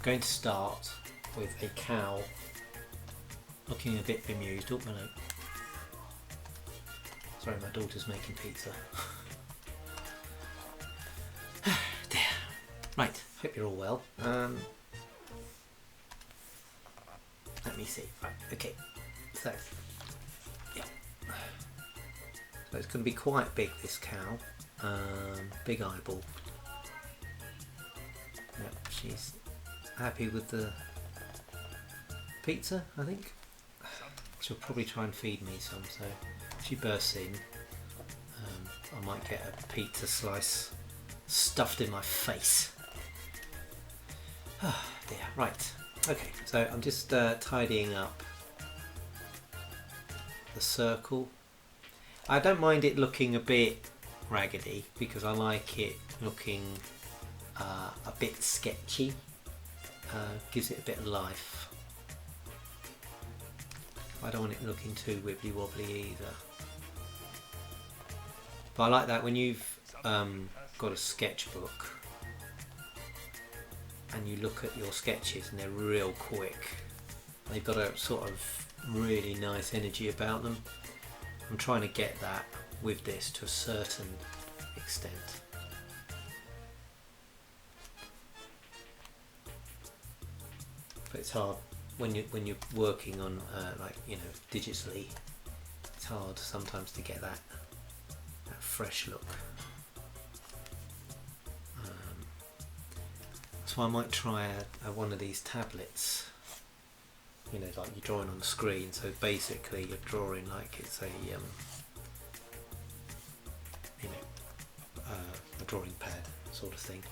going to start with a cow looking a bit bemused. Oh, hello. Sorry, my daughter's making pizza. Dear. Right, hope you're all well. Let me see. Right, okay. So, yeah. So it's going to be quite big, this cow. Big eyeball. Yep, she's happy with the pizza, I think. She'll probably try and feed me some, so if she bursts in, I might get a pizza slice stuffed in my face. Oh dear, right. Okay, so I'm just tidying up the circle. I don't mind it looking a bit raggedy because I like it looking a bit sketchy. Gives it a bit of life. I don't want it looking too wibbly wobbly either. But I like that when you've got a sketchbook and you look at your sketches and they're real quick. They've got a sort of really nice energy about them. I'm trying to get that with this to a certain extent. But it's hard when you're working on like, you know, digitally. It's hard sometimes to get that fresh look. So I might try one of these tablets. You know, like you're drawing on the screen. So basically, you're drawing like it's a you know, a drawing pad sort of thing.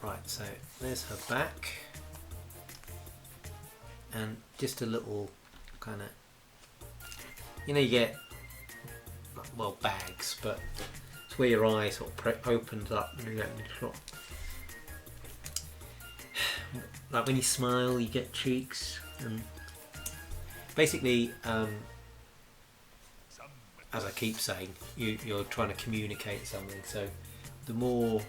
Right. So there's her back. And just a little kind of, you know, you get, well, bags, but it's where your eye sort of opens up and you get sort of, like when you smile you get cheeks, and basically as I keep saying, you're trying to communicate something, so the more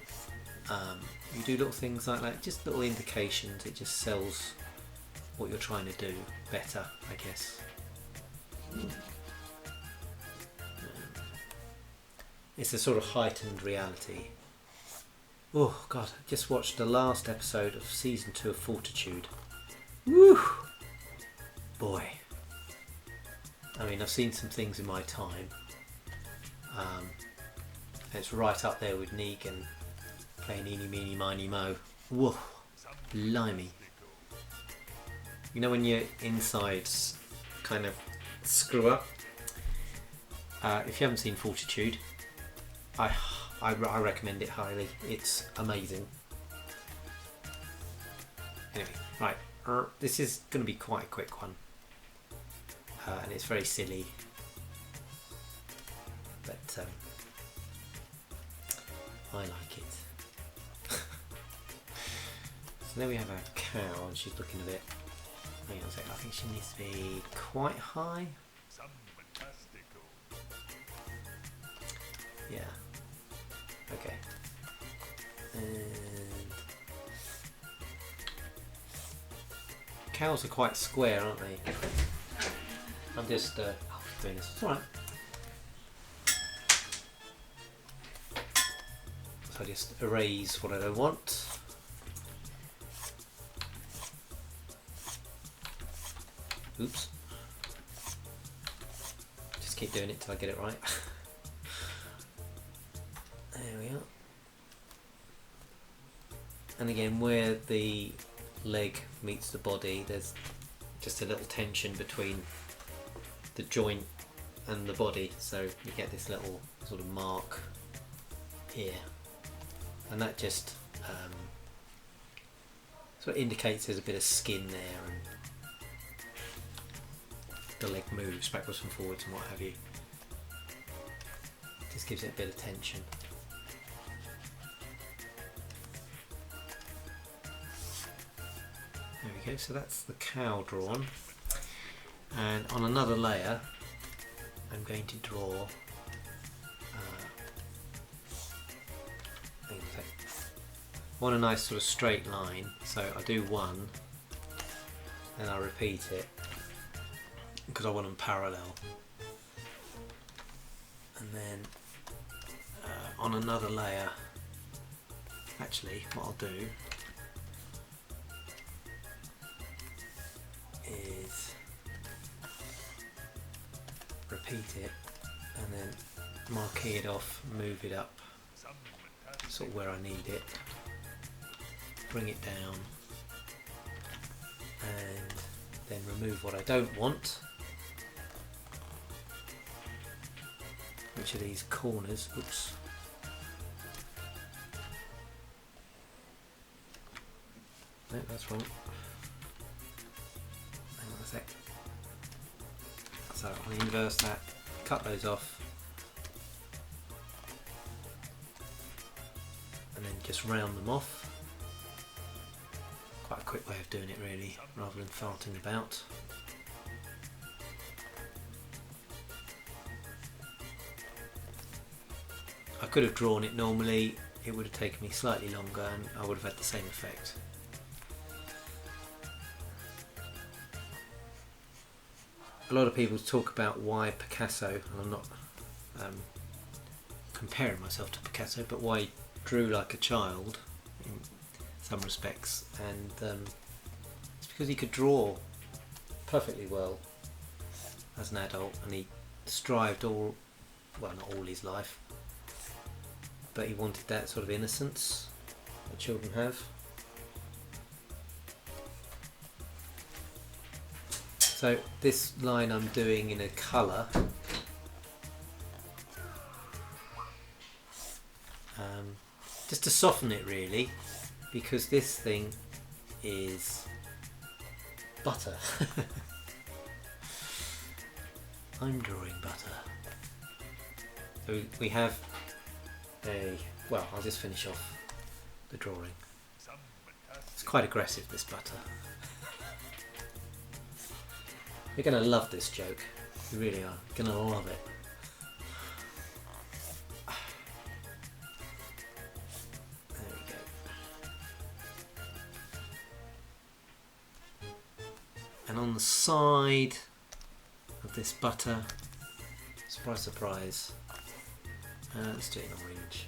you do little things like that, just little indications, it just sells what you're trying to do better, I guess. It's a sort of heightened reality. Oh God, I just watched the last episode of season 2 of Fortitude. Woo! Boy. I mean, I've seen some things in my time. It's right up there with Negan playing Eeny Meeny Miny Mo. Whoa, blimey. You know when your insides kind of screw up? If you haven't seen Fortitude, I recommend it highly. It's amazing. Anyway, right. This is going to be quite a quick one. And it's very silly. But I like it. So there we have our cow, and she's looking a bit... Hang on a sec, I think she needs to be quite high. Yeah. Okay. And cows are quite square, aren't they? I'm just doing this. It's alright. So I just erase what I don't want. Oops. Just keep doing it till I get it right. There we are. And again, where the leg meets the body, there's just a little tension between the joint and the body, so you get this little sort of mark here, and that just sort of indicates there's a bit of skin there, and the leg moves backwards and forwards and what have you. Just gives it a bit of tension. There we go, so that's the cow drawn, and on another layer I'm going to draw want a nice sort of straight line, so I do one, then I repeat it because I want them parallel, and then on another layer, actually what I'll do is repeat it and then marquee it off, move it up sort of where I need it, bring it down, and then remove what I don't want, which are these corners. Oops. No, that's wrong. Hang on a sec. So I'll inverse that, cut those off, and then just round them off. Quite a quick way of doing it really, rather than farting about. I could have drawn it normally, it would have taken me slightly longer and I would have had the same effect. A lot of people talk about why Picasso, and I'm not comparing myself to Picasso, but why he drew like a child in some respects, and it's because he could draw perfectly well as an adult, and he strived well, not all his life, but he wanted that sort of innocence that children have. So this line I'm doing in a colour, just to soften it really, because this thing is butter. I'm drawing butter. So we have well, I'll just finish off the drawing. It's quite aggressive, this butter. You're going to love this joke. You really are. You're going to love it. There we go. And on the side of this butter, surprise, surprise, let's do it in orange.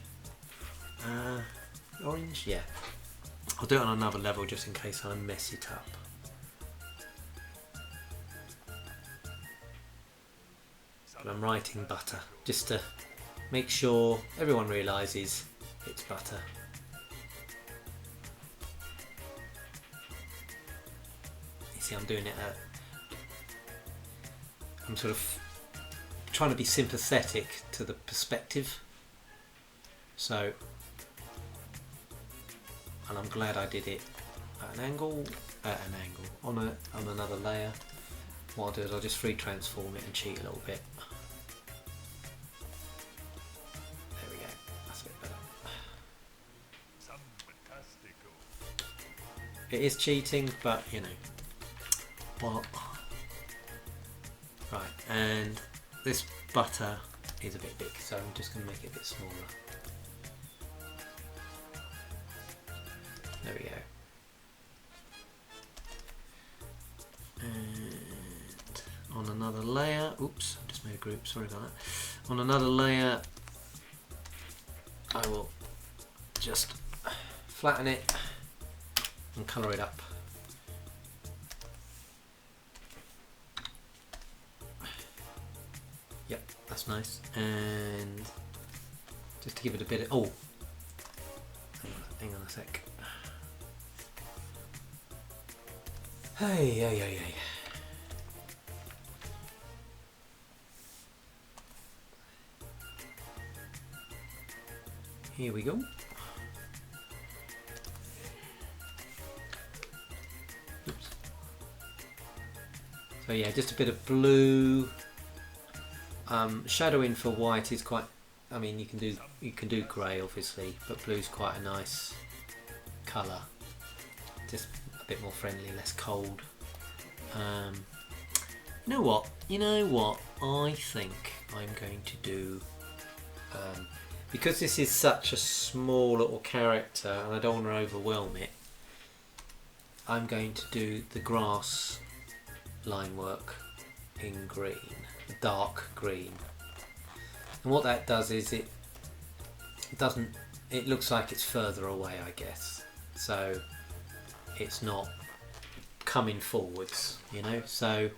Orange? Yeah. I'll do it on another level just in case I mess it up. But I'm writing butter just to make sure everyone realises it's butter. You see, I'm doing it I'm sort of trying to be sympathetic to the perspective. So, and I'm glad I did it at an angle, on another layer. What I'll do is I'll just free transform it and cheat a little bit. There we go, that's a bit better. It is cheating, but you know, what? Right, and this butter is a bit big, so I'm just going to make it a bit smaller. There we go. And on another layer, oops, I just made a group, sorry about that. On another layer, I will just flatten it and colour it up. Yep, that's nice. And just to give it a bit of, oh, hang on a sec. Hey. Here we go. Oops. So yeah, just a bit of blue. Shadowing for white is quite. I mean, you can do grey obviously, but blue's quite a nice colour. Just a bit more friendly, less cold. You know what? I think I'm going to do because this is such a small little character and I don't want to overwhelm it, I'm going to do the grass line work in green, dark green. And what that does is it looks like it's further away, I guess. So it's not coming forwards, you know. So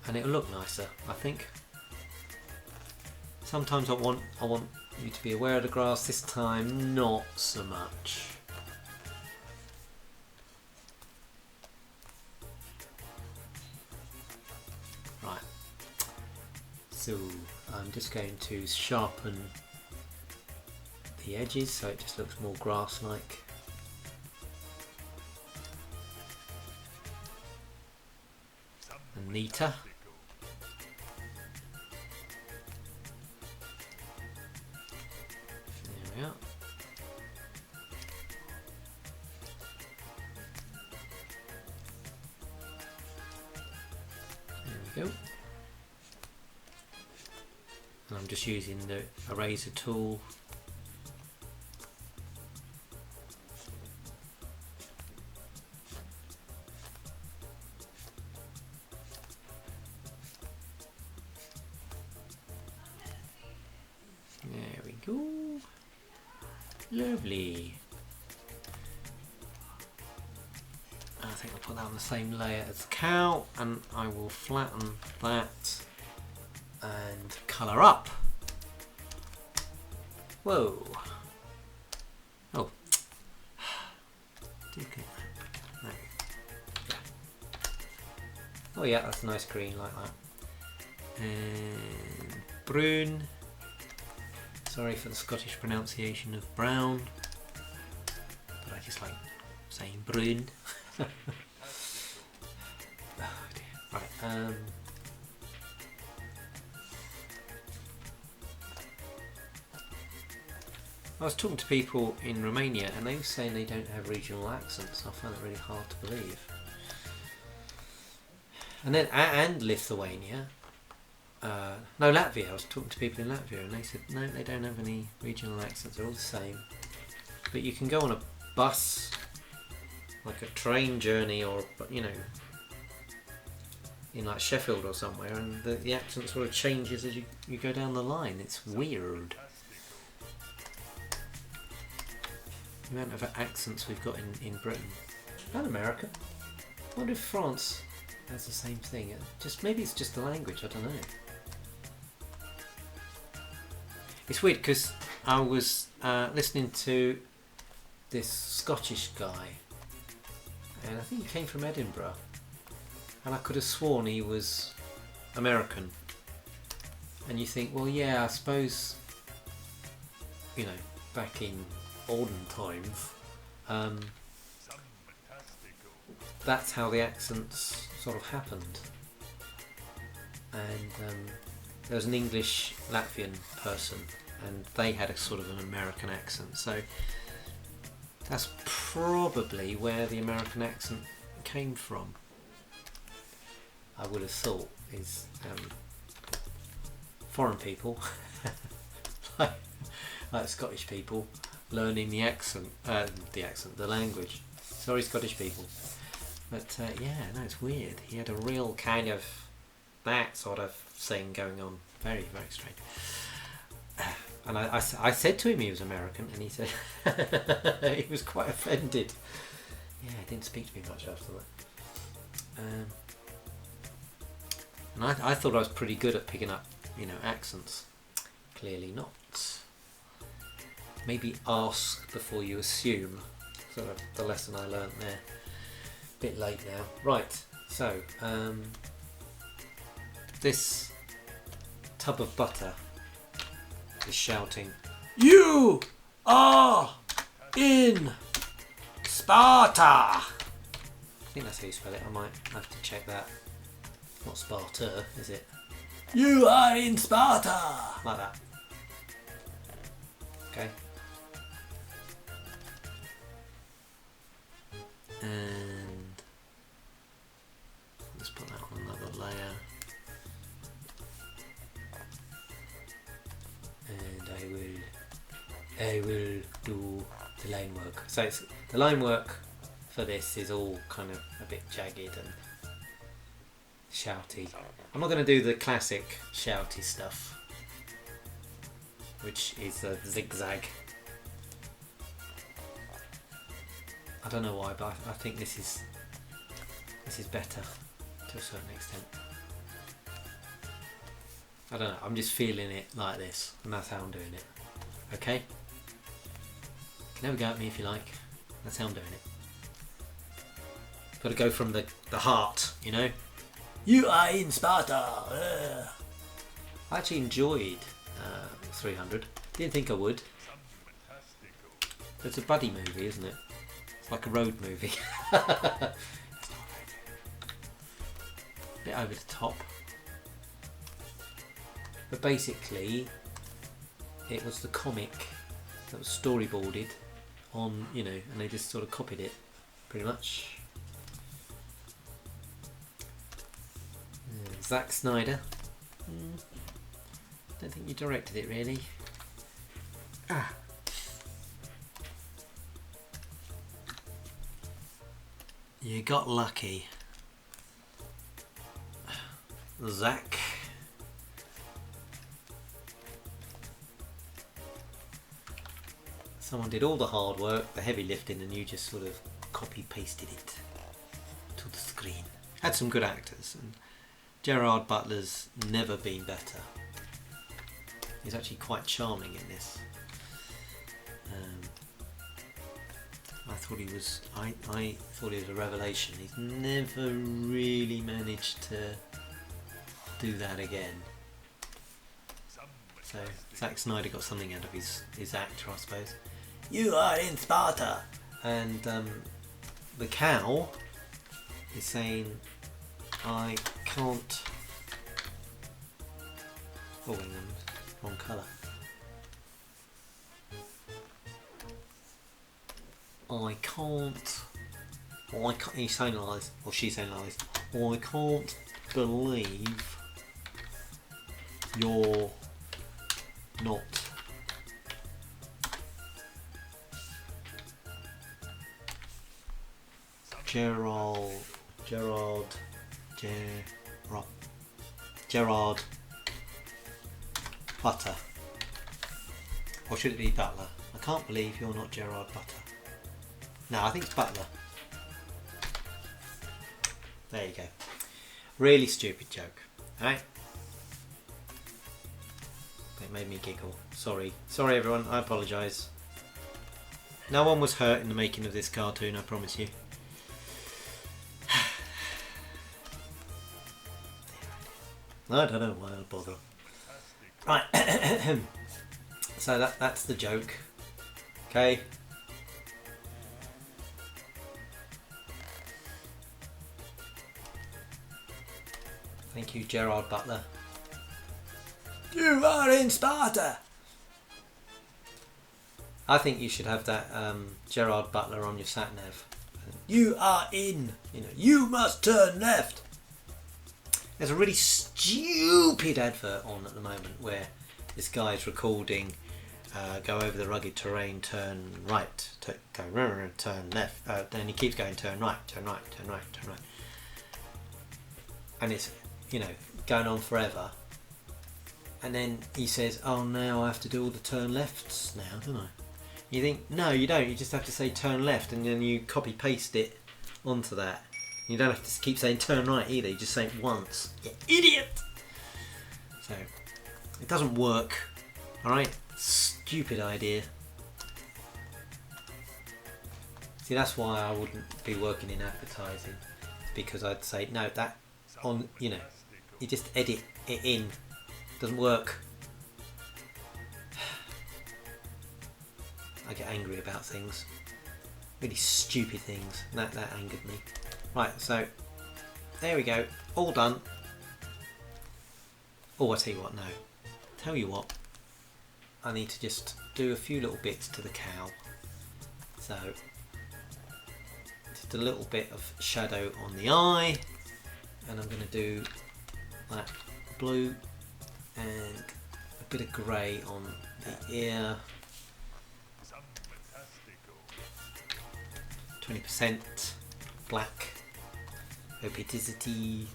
and it'll look nicer, I think. Sometimes I want you to be aware of the grass. This time, not so much. Right. So I'm just going to sharpen the edges so it just looks more grass-like. And neater. There we are. There we go. And I'm just using the eraser tool. There we go. Lovely. I think I'll put that on the same layer as the cow, and I will flatten that and colour up. Whoa. Oh. Do you get that? No. Yeah. Oh yeah, that's a nice green like that. And brune. Sorry for the Scottish pronunciation of brown, but I just like saying brune. Oh dear. Right. I was talking to people in Romania and they were saying they don't have regional accents. I found it really hard to believe. And Lithuania. No, Latvia. I was talking to people in Latvia and they said no, they don't have any regional accents. They're all the same. But you can go on a bus, like a train journey, or you know, in like Sheffield or somewhere, and the accent sort of changes as you go down the line. It's weird. The amount of accents we've got in Britain and America. I wonder if France has the same thing. Maybe it's just the language. I don't know. It's weird because I was listening to this Scottish guy, and I think he came from Edinburgh, and I could have sworn he was American. And you think, well, yeah, I suppose, you know, back in olden times, that's how the accents sort of happened. And there was an English Latvian person and they had a sort of an American accent, so that's probably where the American accent came from, I would have thought, is foreign people like Scottish people learning the language. Sorry, Scottish people. But yeah, no, it's weird. He had a real kind of that sort of thing going on. Very, very strange. And I said to him he was American, and he said he was quite offended. Yeah, he didn't speak to me much after that. And I thought I was pretty good at picking up, you know, accents. Clearly not. Maybe ask before you assume. Sort of the lesson I learnt there. Bit late now. Right, so this tub of butter is shouting, "You are in Sparta!" I think that's how you spell it. I might have to check that. Not Sparta, is it? You are in Sparta! Like that. Okay. And let's put that on another layer. I will do the line work. So the line work for this is all kind of a bit jagged and shouty. I'm not going to do the classic shouty stuff, which is a zigzag. I don't know why, but I think this is better to a certain extent. I don't know, I'm just feeling it like this, and that's how I'm doing it. Okay? You can have a go at me if you like. That's how I'm doing it. Got to go from the heart, you know? You are in Sparta! I actually enjoyed 300. Didn't think I would. It's a buddy movie, isn't it? It's like a road movie. It's not a bit over the top. But basically, it was the comic that was storyboarded on, you know, and they just sort of copied it, pretty much. Zack Snyder. Don't think you directed it, really. You got lucky. Zack. Someone did all the hard work, the heavy lifting, and you just sort of copy-pasted it to the screen. Had some good actors, and Gerard Butler's never been better. He's actually quite charming in this. I thought he was a revelation. He's never really managed to do that again. So Zack Snyder got something out of his actor, I suppose. You are in Sparta! And the cow is saying, I can't... Oh, hang on, wrong colour. I can't... He's saying lies, or she's saying lies. I can't believe you're not Gerard Butter. Or should it be Butler? I can't believe you're not Gerard Butter. No, I think it's Butler. There you go. Really stupid joke. Alright? It made me giggle. Sorry. Sorry everyone, I apologise. No one was hurt in the making of this cartoon, I promise you. I don't know why I'll bother. Right. So that's the joke. Okay. Thank you, Gerard Butler. You are in Sparta! I think you should have that Gerard Butler on your sat-nav. You are in! You know, you must turn left! There's a really stupid advert on at the moment where this guy's recording go over the rugged terrain, turn right, turn left, then he keeps going turn right, turn right, turn right, turn right. And it's, you know, going on forever. And then he says, oh, now I have to do all the turn lefts now, don't I? You think, no, you don't. You just have to say turn left, and then you copy paste it onto that. You don't have to keep saying turn right either. You just say it once. You idiot! So, it doesn't work. Alright? Stupid idea. See, that's why I wouldn't be working in advertising. Because I'd say, no, that on, you know, you just edit it in. Doesn't work. I get angry about things. Really stupid things. That angered me. Right, so there we go. All done. Oh, I tell you what, no. Tell you what. I need to just do a few little bits to the cow. So just a little bit of shadow on the eye. And I'm going to do that blue and a bit of grey on the ear. 20% black opacity.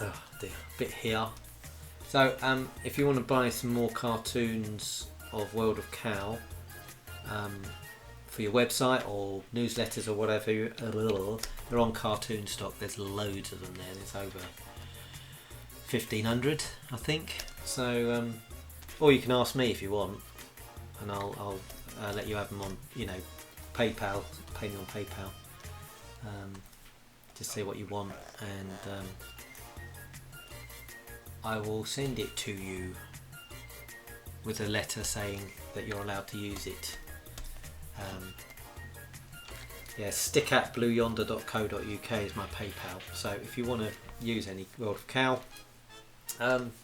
Oh dear, bit here. So if you want to buy some more cartoons of World of Cow for your website or newsletters or whatever, they're on Cartoon Stock. There's loads of them there. There's over 1,500, I think. So, or you can ask me if you want, and I'll let you have them on, PayPal. Pay me on PayPal. Just say what you want, and I will send it to you with a letter saying that you're allowed to use it. stick@blueyonder.co.uk is my PayPal. So if you want to use any World of Cow,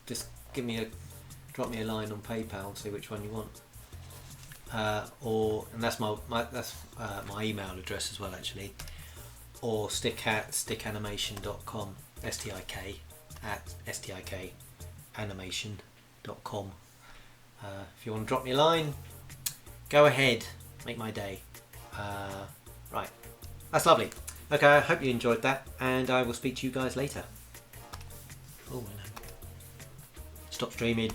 just drop me a line on PayPal and see which one you want. And that's my email address as well, actually. Or stick@stickanimation.com, stik@stikkanimation.com. If you want to drop me a line, go ahead, make my day. Right, that's lovely. Okay, I hope you enjoyed that, and I will speak to you guys later. Oh, no. Stop streaming.